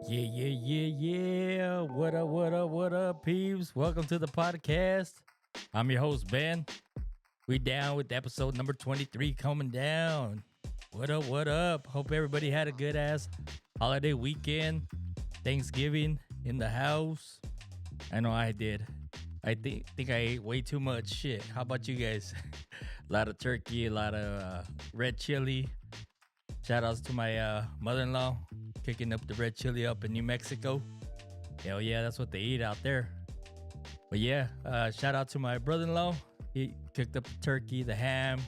Yeah. What up, peeps? Welcome to the podcast. I'm your host, Ben. We down with episode number 23 coming down. What up? Hope everybody had a good ass holiday weekend. Thanksgiving in the house. I know I did. I think I ate way too much shit. How about you guys? A lot of turkey, a lot of red chili. Shout outs to my mother-in-law kicking up the red chili up in New Mexico. Hell yeah, that's what they eat out there. But yeah, shout out to my brother-in-law. He cooked up the turkey, the ham,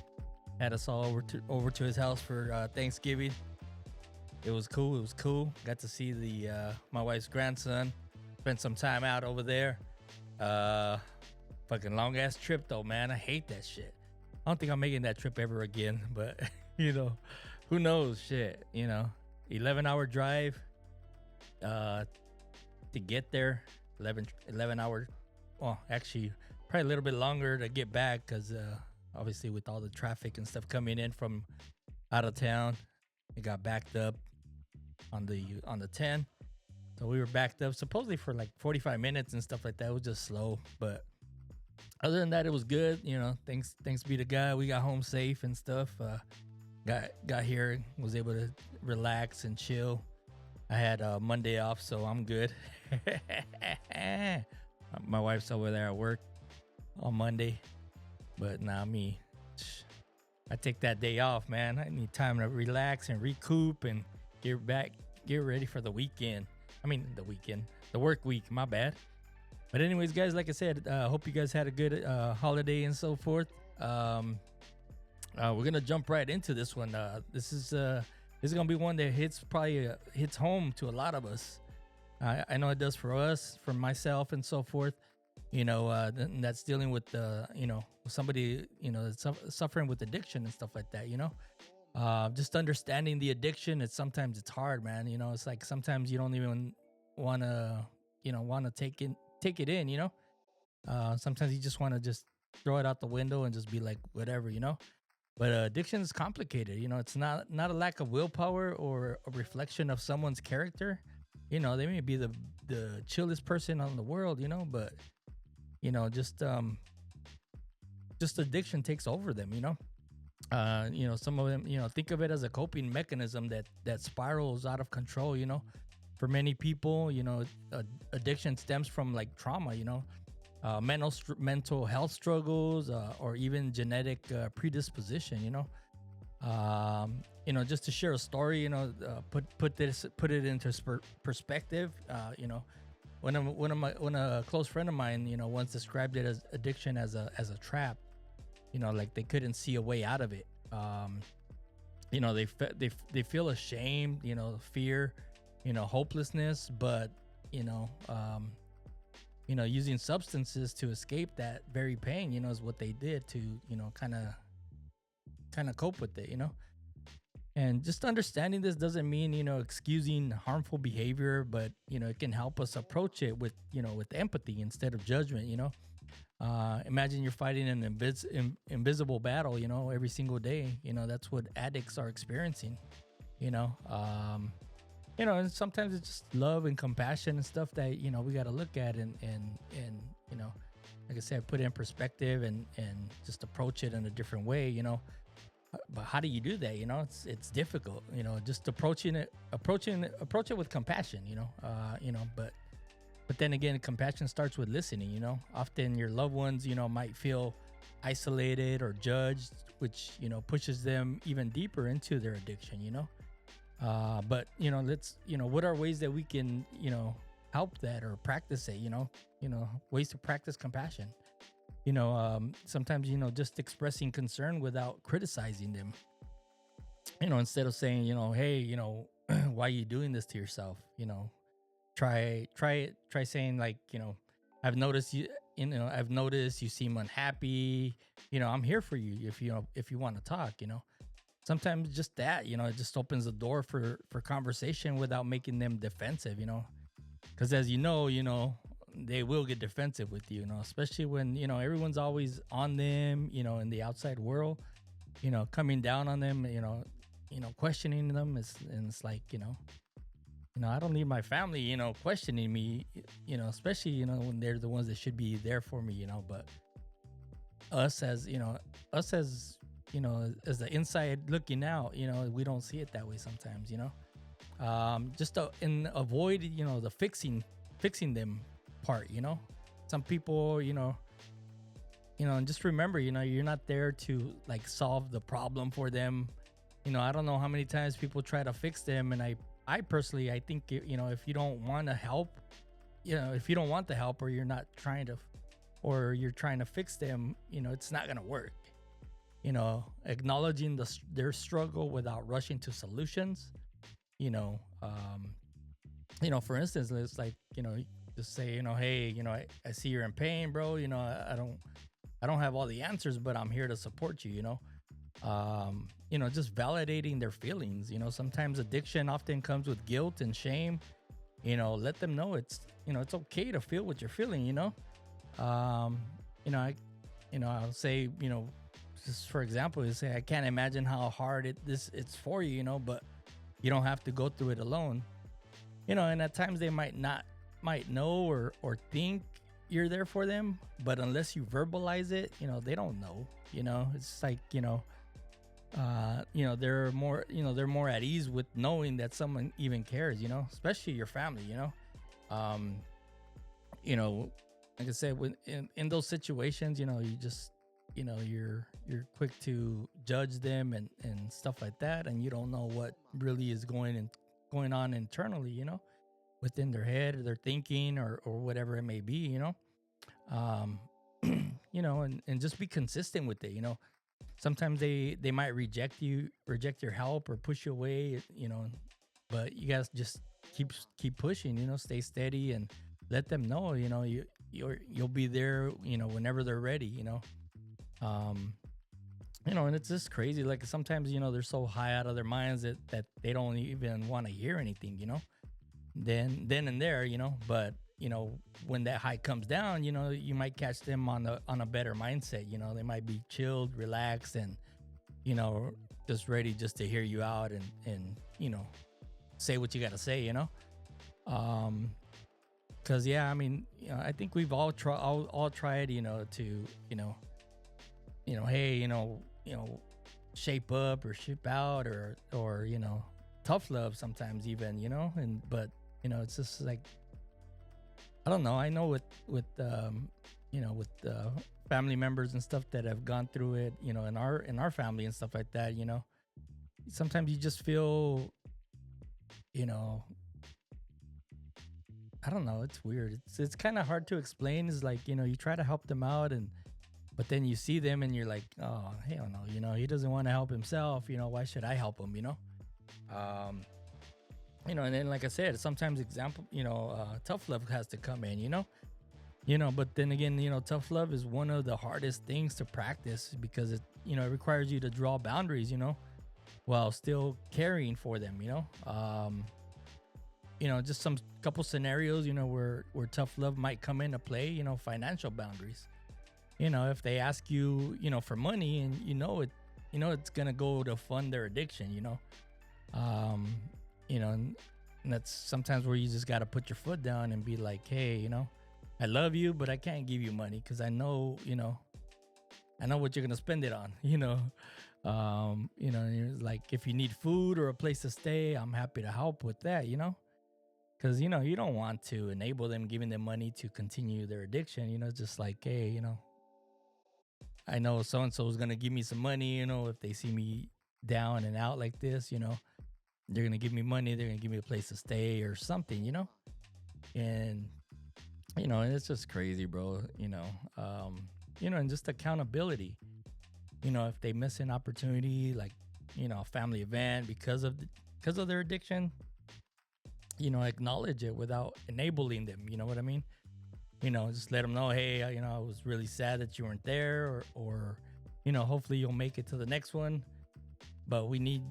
had us all over to his house for Thanksgiving. It was cool. Got to see the my wife's grandson. Spent some time out over there. Fucking long ass trip though, man. I hate that shit. I don't think I'm making that trip ever again, but who knows? Shit, 11-hour drive to get there. 11 hour. Well, actually, probably a little bit longer to get back because obviously with all the traffic and stuff coming in from out of town, it got backed up on the 10. So we were backed up supposedly for like 45 minutes and stuff like that. It was just slow, but other than that, it was good. Thanks be to God, we got home safe and stuff. Got here, was able to relax and chill. I had Monday off, so I'm good. My wife's over there at work on Monday, but me, I take that day off, man. I need time to relax and recoup and get ready for the weekend. The work week, my bad. But anyways, guys, like I said, hope you guys had a good holiday and so forth. We're gonna jump right into this one. This is gonna be one that hits home to a lot of us. I know it does for us, for myself, and so forth. That's dealing with somebody that's suffering with addiction and stuff like that. Just understanding the addiction. Sometimes it's hard, man. It's like sometimes you don't even want to take it in. Sometimes you just want to just throw it out the window and just be like whatever. But addiction is complicated. It's not a lack of willpower or a reflection of someone's character. They may be the chillest person on the world, but just addiction takes over them. Some of them, think of it as a coping mechanism that spirals out of control. For many people, addiction stems from like trauma. Mental health struggles, or even genetic predisposition. Just to share a story, put it into perspective. When a close friend of mine, once described it as addiction as a trap. Like they couldn't see a way out of it. They feel ashamed, fear, hopelessness, but using substances to escape that very pain, is what they did to, kind of cope with it, And just understanding this doesn't mean, excusing harmful behavior, but, it can help us approach it with empathy instead of judgment, Imagine you're fighting an invisible battle, every single day. That's what addicts are experiencing, and sometimes it's just love and compassion and stuff that, we got to look at and like I said, put it in perspective and just approach it in a different way, But how do you do that? It's difficult, just approach it with compassion, but then again, compassion starts with listening, Often your loved ones, might feel isolated or judged, which, pushes them even deeper into their addiction, But, what are ways that we can, help that or practice it, ways to practice compassion. Sometimes, just expressing concern without criticizing them, instead of saying, hey, why are you doing this to yourself? Try saying like, I've noticed you seem unhappy. I'm here for you if you want to talk, Sometimes just that, it just opens the door for conversation without making them defensive, because as they will get defensive with you, especially when, everyone's always on them, in the outside world, coming down on them, questioning them. It's like, I don't need my family, questioning me, especially, when they're the ones that should be there for me, but us as, us as, as the inside looking out, we don't see it that way sometimes, just to, and avoid, the fixing them part, some people, and just remember, you're not there to like solve the problem for them. I don't know how many times people try to fix them, and I personally, I think, if you don't want to help, if you don't want the help, or you're not trying to, or you're trying to fix them, it's not gonna work. Acknowledging their struggle without rushing to solutions. you know um for instance, it's like, just say, hey, I see you're in pain, bro. I don't have all the answers, but I'm here to support you. Just validating their feelings. Sometimes addiction often comes with guilt and shame. Let them know it's okay to feel what you're feeling. um I'll say, just for example, you say, I can't imagine how hard it's for you, but you don't have to go through it alone. And at times they might know or think you're there for them, but unless you verbalize it, they don't know. It's like, they're more at ease with knowing that someone even cares, especially your family. um like I said, when in those situations, you just, you're quick to judge them and stuff like that, and you don't know what really is going on internally, within their head, or their thinking, or whatever it may be. um and just be consistent with it. Sometimes they might reject your help, or push you away, but you guys just keep pushing. Stay steady, and let them know, you'll be there, whenever they're ready. um and it's just crazy, like sometimes, they're so high out of their minds that they don't even want to hear anything, then and there. But when that high comes down, you might catch them on a better mindset. They might be chilled, relaxed, and just ready just to hear you out, and say what you got to say. um because, yeah, I mean, I think we've all tried, to hey, shape up or ship out, or tough love sometimes even, and but it's just like, I don't know. I know with with family members and stuff that have gone through it, in our family and stuff like that. Sometimes you just feel, you know, I don't know. It's weird. It's kind of hard to explain. It's like, you try to help them out, but then you see them and you're like, oh, hell no. He doesn't want to help himself. Why should I help him? Um, and then, like I said, sometimes tough love has to come in. But then again, tough love is one of the hardest things to practice, because it requires you to draw boundaries, while still caring for them. Just some couple scenarios, where tough love might come into play. Financial boundaries. If they ask you, for money, and it's gonna go to fund their addiction. And that's sometimes where you just got to put your foot down and be like, hey, I love you, but I can't give you money, because I know what you're gonna spend it on. You're like, if you need food or a place to stay, I'm happy to help with that. Because you don't want to enable them, giving them money to continue their addiction. Just like, hey, I know so and so is gonna give me some money. If they see me down and out like this, they're gonna give me money. They're gonna give me a place to stay or something. And and it's just crazy, bro. And just accountability. If they miss an opportunity, like a family event, because of their addiction, acknowledge it without enabling them. You know what I mean? Just let them know, hey, I was really sad that you weren't there, or hopefully you'll make it to the next one, but we need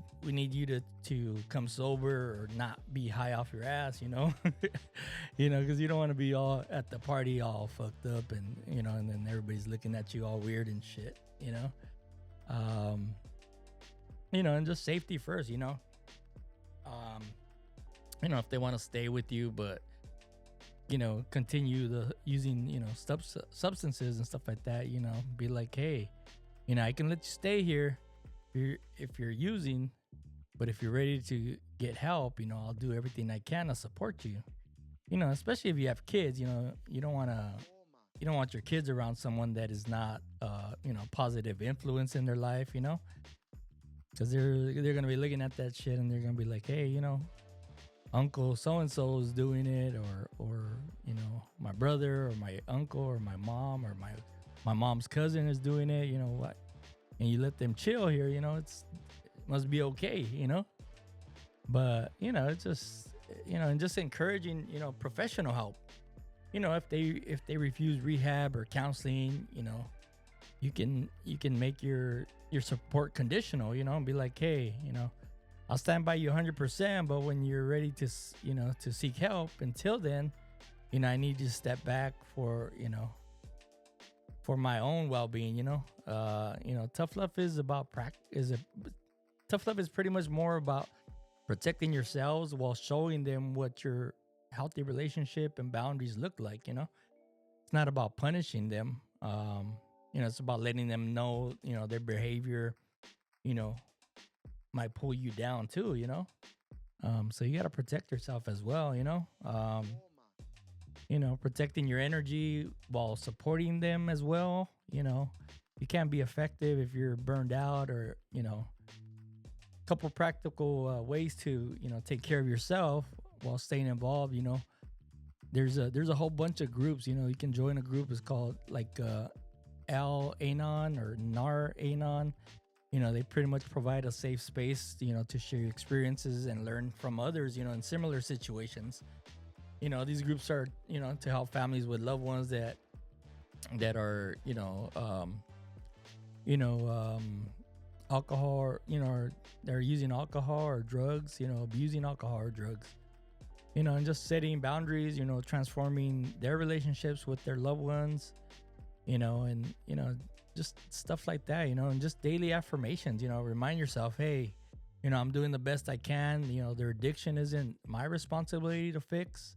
you to come sober, or not be high off your ass, because you don't want to be all at the party all fucked up, and and then everybody's looking at you all weird and shit. And just safety first. if they want to stay with you, but continue the using substances and stuff like that. Be like, hey, I can let you stay here if you're using, but if you're ready to get help, I'll do everything I can to support you. Especially if you have kids. You don't want your kids around someone that is not positive influence in their life. Because they're gonna be looking at that shit and they're gonna be like, hey, Uncle so and so is doing it, or my brother or my uncle or my mom or my mom's cousin is doing it. You know what? And you let them chill here. It must be okay. But it's just and just encouraging professional help. If they refuse rehab or counseling, you can make your support conditional, and be like, hey, I'll stand by you 100%, but when you're ready to seek help, until then, I need you to step back for my own well-being. Tough love is about tough love is pretty much more about protecting yourselves while showing them what your healthy relationship and boundaries look like. It's not about punishing them. It's about letting them know, their behavior, might pull you down too. So you got to protect yourself as well. Protecting your energy while supporting them as well. You can't be effective if you're burned out, or couple practical ways to take care of yourself while staying involved. There's a whole bunch of groups. You can join a group. It's called like Al-Anon or Nar-Anon. They pretty much provide a safe space to share your experiences and learn from others in similar situations. These groups are to help families with loved ones that are alcohol, or they're using alcohol or drugs, abusing alcohol or drugs, and just setting boundaries, transforming their relationships with their loved ones, and just stuff like that, and just daily affirmations. Remind yourself, hey, I'm doing the best I can. Their addiction isn't my responsibility to fix,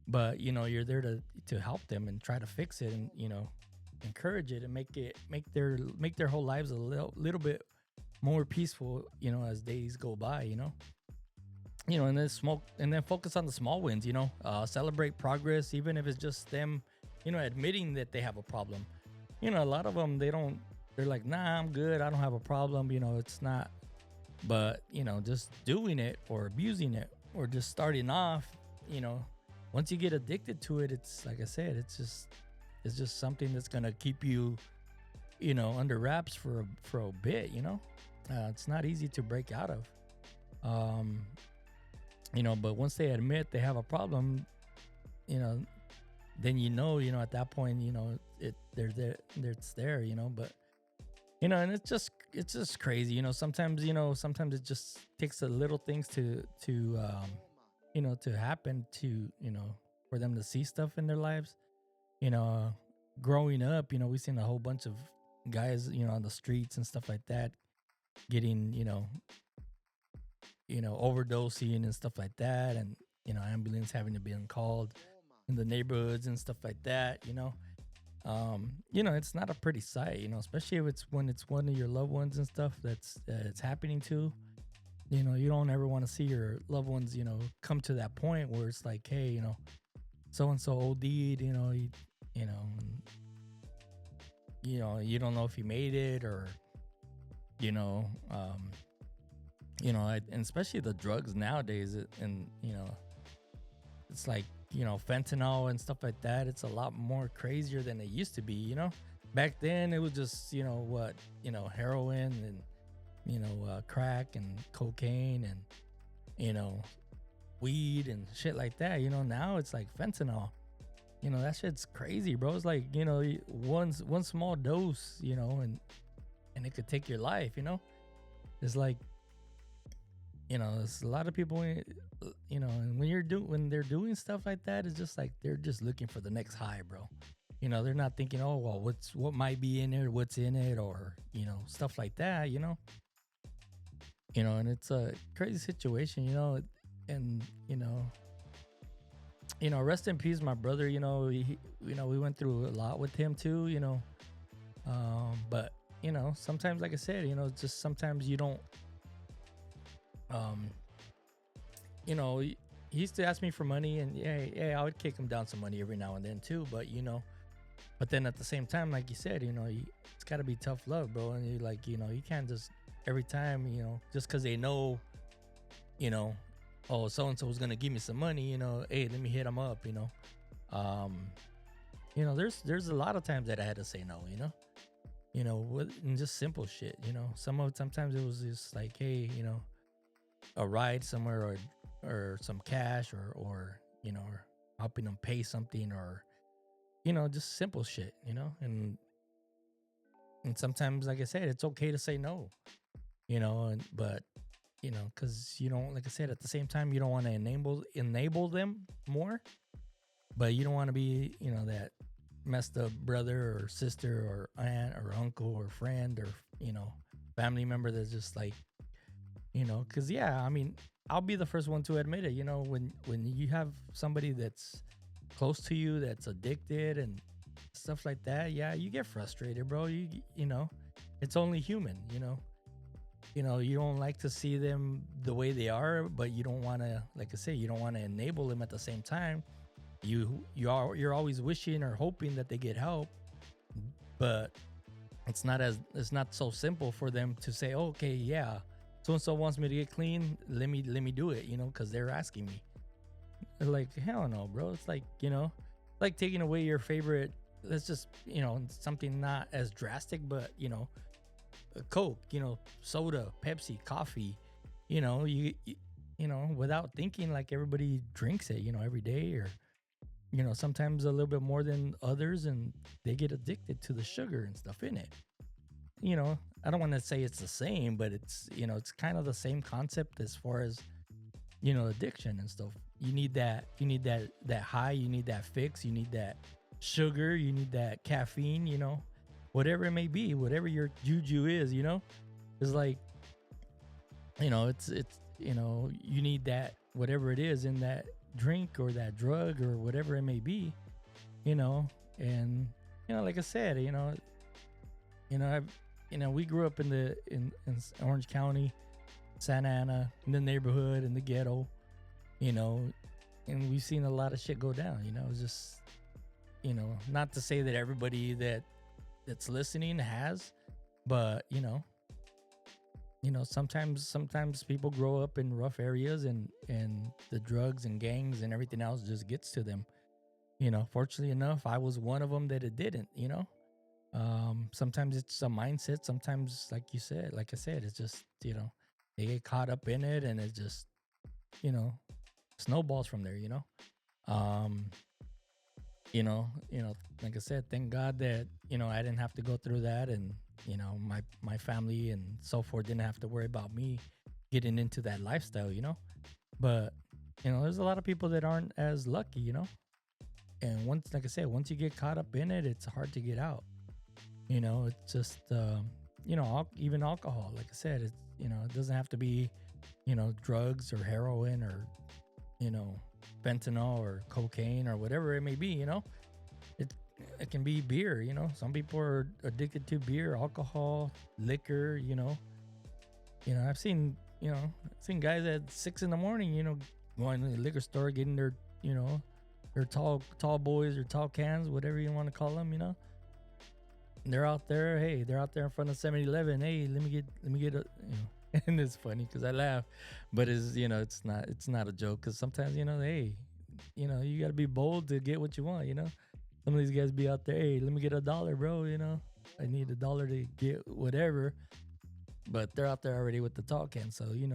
but you're there to help them and try to fix it, and encourage it and make their whole lives a little bit more peaceful, as days go by. And then focus on the small wins. Celebrate progress, even if it's just them admitting that they have a problem. A lot of them, they're like, nah, I'm good, I don't have a problem. It's not. But just doing it or abusing it or just starting off, once you get addicted to it, it's like I said, it's just something that's gonna keep you under wraps for a bit. It's not easy to break out of. But once they admit they have a problem, then at that point, it's there. But and it's just crazy. Sometimes it just takes a little things to happen to for them to see stuff in their lives. Growing up, we've seen a whole bunch of guys on the streets and stuff like that getting overdosing and stuff like that, and ambulance having to be called in the neighborhoods and stuff like that. It's not a pretty sight, especially if it's when it's one of your loved ones and stuff that's it's happening to. You don't ever want to see your loved ones come to that point where it's like, hey, so and so OD'd, you don't know if he made it, or and especially the drugs nowadays, and it's like fentanyl and stuff like that. It's a lot more crazier than it used to be. Back then it was just heroin and crack and cocaine and weed and shit like that. Now it's like fentanyl. That shit's crazy, bro. It's like one small dose, and it could take your life. It's like there's a lot of people, and when they're doing stuff like that, it's just like they're just looking for the next high, bro. They're not thinking, oh well, what might be in it, what's in it, or stuff like that. And it's a crazy situation, and rest in peace, my brother. We went through a lot with him too. But sometimes, like I said, just sometimes you don't. Um, he used to ask me for money, and I would kick him down some money every now and then too. But then at the same time, like you said, it's got to be tough love, bro. And you can't just every time, just because they know, oh, so and so was gonna give me some money, hey, let me hit him up, um, there's a lot of times that I had to say no, and just simple shit, sometimes it was just like, hey, a ride somewhere, or some cash, or helping them pay something, or just simple shit, and sometimes, like I said, it's okay to say no, but because like I said, at the same time, you don't want to enable them more, but you don't want to be, that messed up brother or sister or aunt or uncle or friend or family member that's just like, because I mean, I'll be the first one to admit it. When you have somebody that's close to you that's addicted and stuff like that, you get frustrated, bro. It's only human. You don't like to see them the way they are, but you don't want to, like I say, you don't want to enable them at the same time. You're always wishing or hoping that they get help, but it's not so simple for them to say, oh, okay, yeah, so and so wants me to get clean, let me do it, because they're asking me. Like, hell no, bro. It's like, like taking away your favorite, let's just, something not as drastic, but a Coke, soda, Pepsi, coffee, without thinking, like everybody drinks it, every day, or sometimes a little bit more than others, and they get addicted to the sugar and stuff in it. I don't want to say it's the same, but it's it's kind of the same concept as far as addiction and stuff. You need that high, you need that fix, you need that sugar, you need that caffeine, whatever it may be, whatever your juju is, it's like, it's you need that, whatever it is in that drink or that drug or whatever it may be, and like I said, we grew up in Orange County, Santa Ana, in the neighborhood, in the ghetto, and we've seen a lot of shit go down. It's just, not to say that everybody that's listening has, but sometimes people grow up in rough areas, and the drugs and gangs and everything else just gets to them. Fortunately enough, I was one of them that it didn't. Sometimes it's a mindset. Sometimes, like I said, it's just, they get caught up in it, and it just, snowballs from there. Like I said, thank God that, I didn't have to go through that, and, my family and so forth didn't have to worry about me getting into that lifestyle, but, there's a lot of people that aren't as lucky, and like I said, once you get caught up in it, it's hard to get out. It's just, even alcohol, like I said, it's, it doesn't have to be, drugs or heroin or, fentanyl or cocaine or whatever it may be, it can be beer, some people are addicted to beer, alcohol, liquor, I've seen guys at 6 a.m, going to the liquor store, getting their, their tall boys or tall cans, whatever you want to call them, they're out there in front of 7-Eleven. Hey, let me get a, and it's funny because I laugh, but it's, it's not a joke, because sometimes, hey, you got to be bold to get what you want, Some of these guys be out there, hey, let me get $1, bro, I need $1 to get whatever, but they're out there already with the tall can, so, you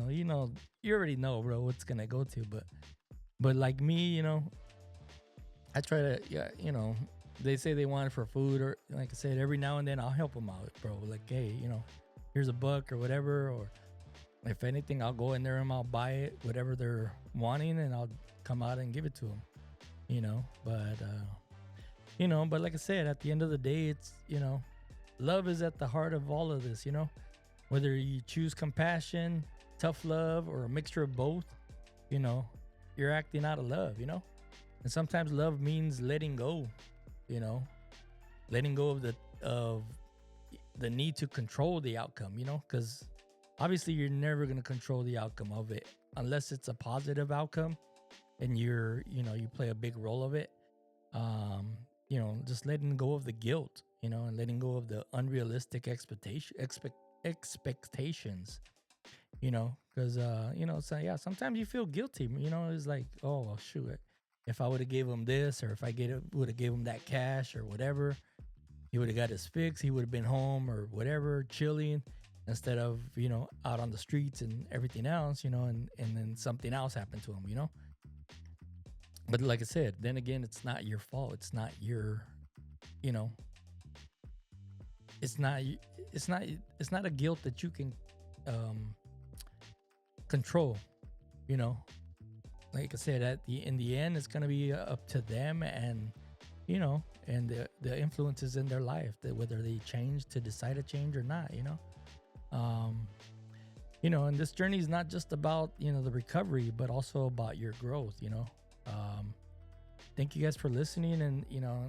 already know, bro, what's going to go to, but like me, I try to, they say they want it for food, or like I said, every now and then I'll help them out, bro. Like, hey, here's $1 or whatever, or if anything, I'll go in there and I'll buy it, whatever they're wanting, and I'll come out and give it to them, but like I said, at the end of the day, it's, love is at the heart of all of this, whether you choose compassion, tough love, or a mixture of both, you know, you're acting out of love, and sometimes love means letting go, you know, letting go of the need to control the outcome, because obviously you're never going to control the outcome of it unless it's a positive outcome and you play a big role of it. Just letting go of the guilt, and letting go of the unrealistic expectations, because so yeah, sometimes you feel guilty, it's like, oh well, shoot, if I would have gave him this, or if I would have gave him that cash or whatever, he would have got his fix, he would have been home or whatever, chilling, instead of out on the streets and everything else, and then something else happened to him, but like I said, then again, it's not your fault, it's not your, you know it's not it's not a guilt that you can um control, you know like I said, in the end, it's gonna be up to them, and and the influences in their life, that whether they change to decide to change or not, um and this journey is not just about the recovery, but also about your growth. Thank you guys for listening, and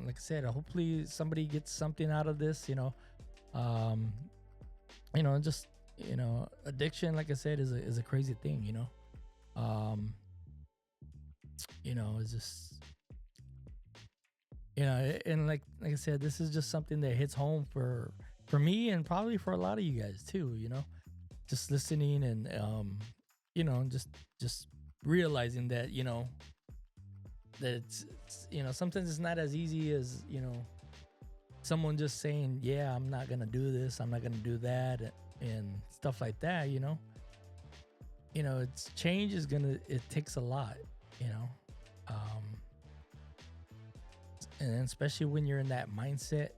like I said, hopefully somebody gets something out of this. Um just addiction, like I said, is a crazy thing. Um it's just, and like I said, this is just something that hits home for me, and probably for a lot of you guys too. Just listening, and just realizing that that sometimes it's not as easy as someone just saying, yeah, I'm not gonna do this, I'm not gonna do that, and stuff like that. It's change is gonna, it takes a lot. um and especially when you're in that mindset,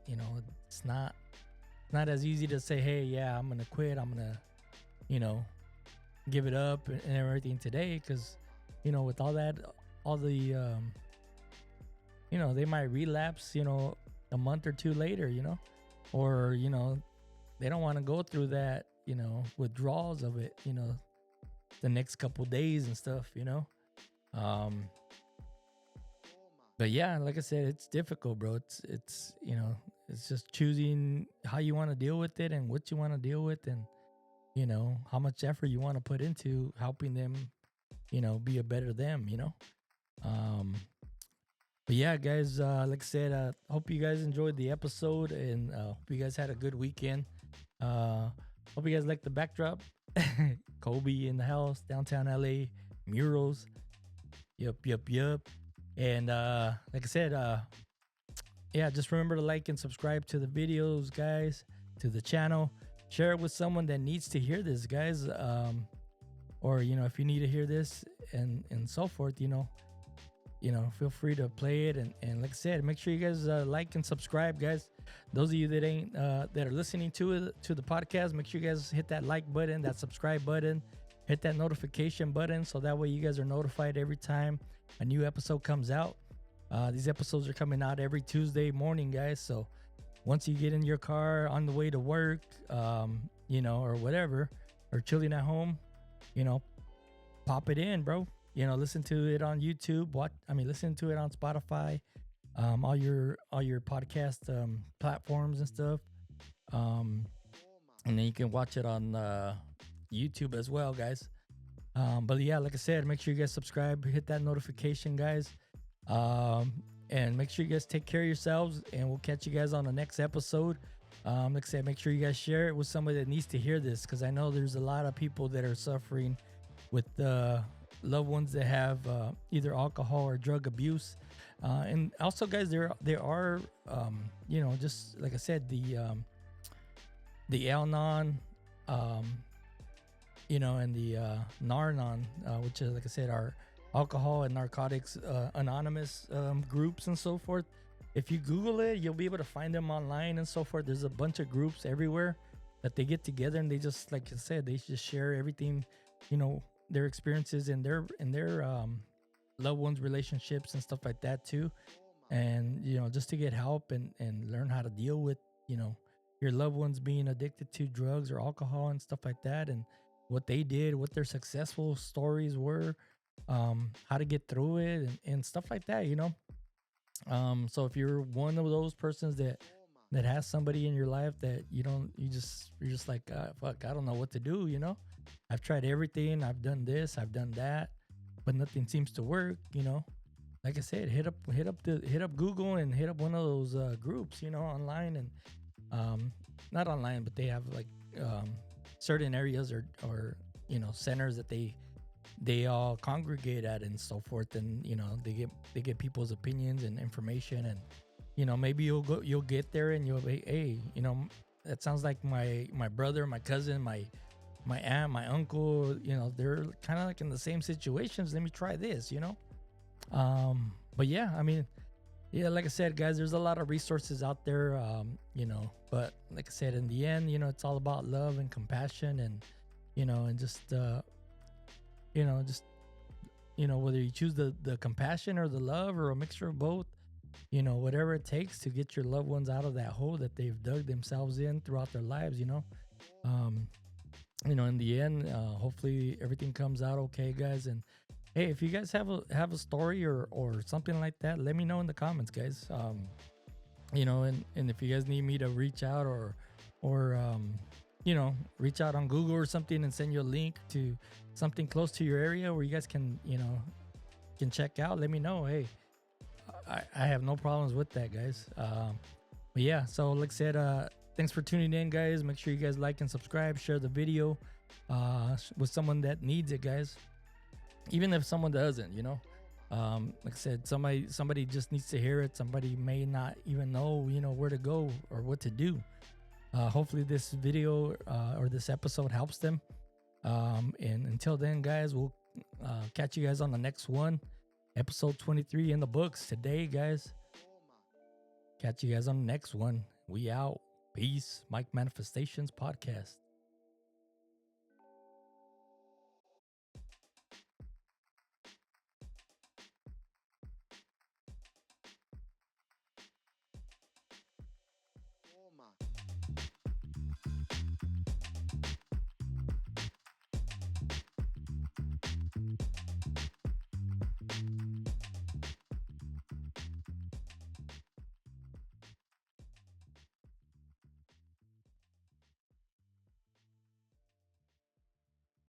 it's not as easy to say, hey, yeah, I'm gonna quit, I'm gonna you know give it up and everything today, because with all that, all the they might relapse a month or two later, or they don't want to go through that withdrawals of it the next couple days and stuff. um but yeah, like I said, it's difficult, bro. It's it's just choosing how you want to deal with it, and what you want to deal with, and how much effort you want to put into helping them be a better them. um but yeah, guys, like I said, hope you guys enjoyed the episode, and hope you guys had a good weekend. Hope you guys like the backdrop. Kobe in the house, downtown LA, murals. Yup. And like I said, yeah, just remember to like and subscribe to the videos, guys, to the channel. Share it with someone that needs to hear this, guys. Or if you need to hear this, and so forth, feel free to play it. And like I said, make sure you guys like and subscribe, guys. Those of you that ain't that are listening to the podcast, make sure you guys hit that like button, that subscribe button, hit that notification button, so that way you guys are notified every time a new episode comes out. These episodes are coming out every Tuesday morning, guys. So once you get in your car on the way to work, or whatever, or chilling at home, pop it in, bro. Listen to it on YouTube. Listen to it on Spotify, all your podcast platforms and stuff. And then you can watch it on YouTube as well, guys. But yeah, like I said, make sure you guys subscribe, hit that notification, guys. And make sure you guys take care of yourselves, and we'll catch you guys on the next episode. Like I said, make sure you guys share it with somebody that needs to hear this, because I know there's a lot of people that are suffering with loved ones that have either alcohol or drug abuse. And also, guys, there are just like I said, the Al-Non, and the Nar-Non, which is, like I said, are alcohol and narcotics anonymous groups and so forth. If you Google it, you'll be able to find them online and so forth. There's a bunch of groups everywhere that they get together, and they just, like I said, they just share everything, their experiences and their loved ones' relationships and stuff like that too. And just to get help and learn how to deal with your loved ones being addicted to drugs or alcohol and stuff like that, and what they did, what their successful stories were, how to get through it, and stuff like that, you know. So if you're one of those persons that has somebody in your life that you're just like, fuck, I don't know what to do, you know. I've tried everything, I've done this, I've done that, but nothing seems to work, you know. Like I said, hit up Google and hit up one of those groups, you know, online, and not online, but they have like um, certain areas or centers that they all congregate at and so forth, and they get people's opinions and information, and maybe you'll get there and you'll be, hey, that sounds like my brother, my cousin, my aunt, my uncle, they're kind of like in the same situations. Let me try this, but yeah, I mean, yeah, like I said, guys, there's a lot of resources out there, but like I said, in the end, it's all about love and compassion, and and just whether you choose the compassion or the love or a mixture of both, whatever it takes to get your loved ones out of that hole that they've dug themselves in throughout their lives, um, in the end, hopefully everything comes out okay, guys. And hey, if you guys have a story or something like that, let me know in the comments, guys. And if you guys need me to reach out or reach out on Google or something and send you a link to something close to your area where you guys can check out, let me know. Hey, I have no problems with that, guys. But yeah, so like I said, thanks for tuning in, guys. Make sure you guys like and subscribe, share the video with someone that needs it, guys. Even if someone doesn't, like I said, somebody just needs to hear it. Somebody may not even know, where to go or what to do. Hopefully this video or this episode helps them. And until then, guys, we'll catch you guys on the next one. Episode 23 in the books today, guys. Catch you guys on the next one. We out. Peace. Mike Manifestations Podcast.